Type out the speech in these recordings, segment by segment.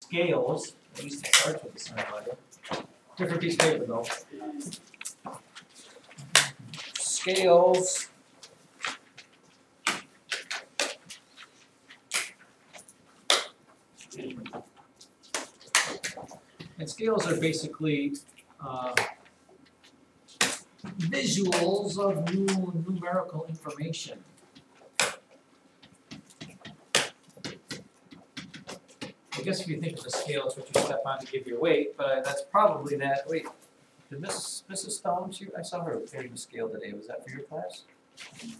scales, at least it starts with the sign letter. Different piece of paper though. Scales. And scales are basically visuals of numerical information. I guess if you think of the scale, it's what you step on to give your weight, but that's probably that. Wait, did Mrs. Stone, I saw her carrying the scale today. Was that for your class?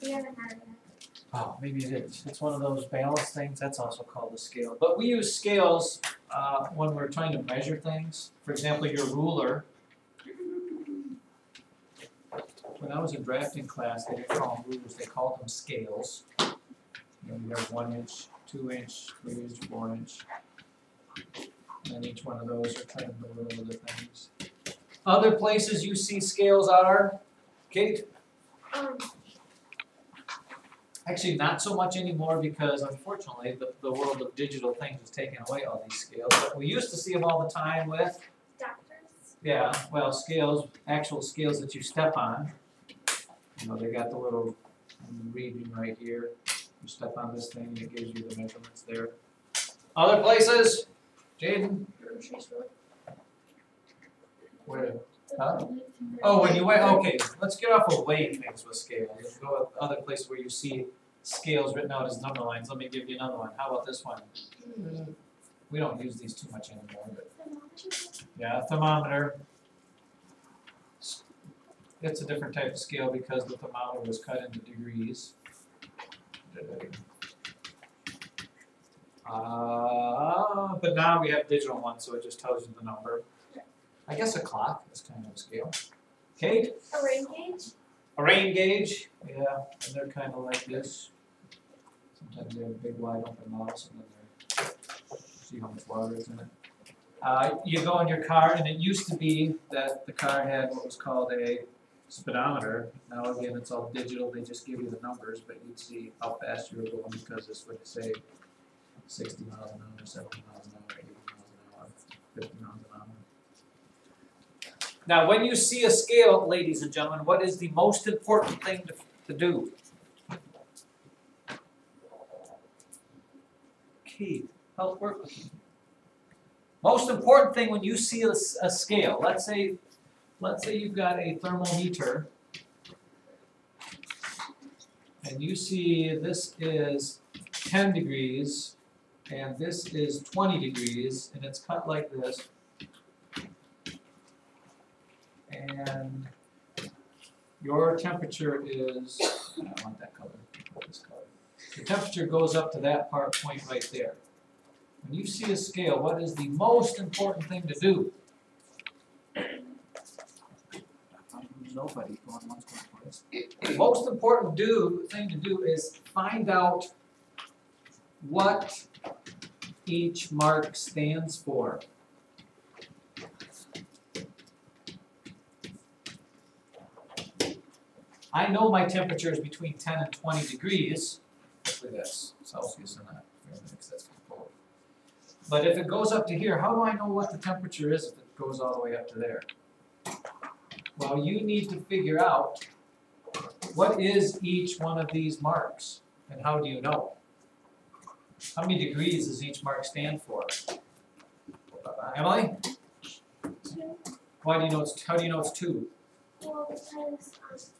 We haven't had it. Oh, maybe it is. It's one of those balance things. That's also called a scale. But we use scales when we're trying to measure things. For example, your ruler. When I was in drafting class, they didn't call them rulers. They called them scales. You have 1 inch, 2 inch, 3 inch, 4 inch. And each one of those are kind of the little other things. Other places you see scales are, Kate? Actually, not so much anymore because, unfortunately, the world of digital things has taken away all these scales. But we used to see them all the time with, Doctors. yeah, well, scales, actual scales that you step on. You know, they got the little reading right here. You step on this thing and it gives you the measurements there. Other places, Jaden? Grocery store. Where? Huh? Oh, when you weigh, okay, let's get off of weighing things with scales. Let's go with other places where you see scales written out as number lines. Let me give you another one. How about this one? We don't use these too much anymore, but yeah, a thermometer. It's a different type of scale because the thermometer was cut into degrees. But now we have digital ones, so it just tells you the number. I guess a clock is kind of a scale. Kate? A rain gauge. A rain gauge, yeah, and they're kind of like this. Sometimes they have a big wide open mouths, and then they're, see how much water is in it. You go in your car, and it used to be that the car had what was called a speedometer. Now again, it's all digital. They just give you the numbers, but you'd see how fast you were going because this would say 60 miles an hour, 70 miles an hour, 80 miles an hour, 50 miles an hour. Now, when you see a scale, ladies and gentlemen, what is the most important thing to do? Keith, help work with me. Most important thing when you see a scale, let's say you've got a thermometer, and you see this is 10 degrees, and this is 20 degrees, and it's cut like this. And your temperature is, I want that color, this color. The temperature goes up to that point right there. When you see a scale, what is the most important thing to do? Nobody going once, going twice. The most important thing to do is find out what each mark stands for. I know my temperature is between 10 and 20 degrees. Look at this, Celsius and that. That's cold. But if it goes up to here, how do I know what the temperature is if it goes all the way up to there? Well, you need to figure out what is each one of these marks, and how do you know? How many degrees does each mark stand for? Emily? 2. Why do you know it's? How do you know it's 2? Well, because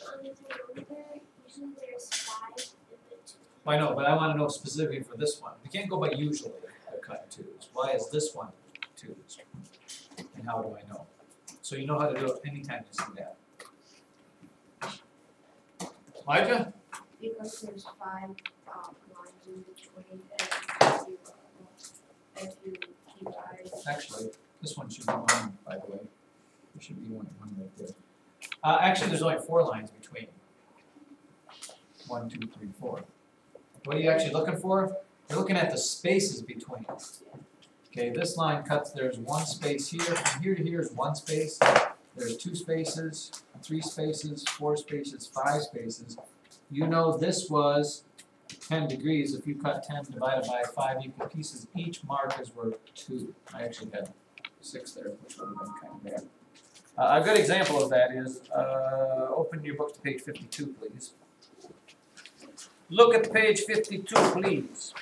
on the thermometer, usually there's 5 and then 2. I know, but I want to know specifically for this one. You can't go by usually. They're cut in 2s. Why is this one 2s? And how do I know? So you know how to do it anytime you see that. Elijah? Because there's 5 lines in between and if you keep eyes. Actually, this one should be 1, by the way. There should be one right there. Actually, there's only 4 lines between. 1, 2, 3, 4. What are you actually looking for? You're looking at the spaces between. Okay, this line cuts, there's 1 space here. From here to here is 1 space. There's 2 spaces, 3 spaces, 4 spaces, 5 spaces. You know this was 10 degrees, if you cut 10 divided by 5 equal pieces, each mark is worth 2. I actually had 6 there, which would have been kind of bad. A good example of that is, open your book to page 52, please. Look at page 52, please.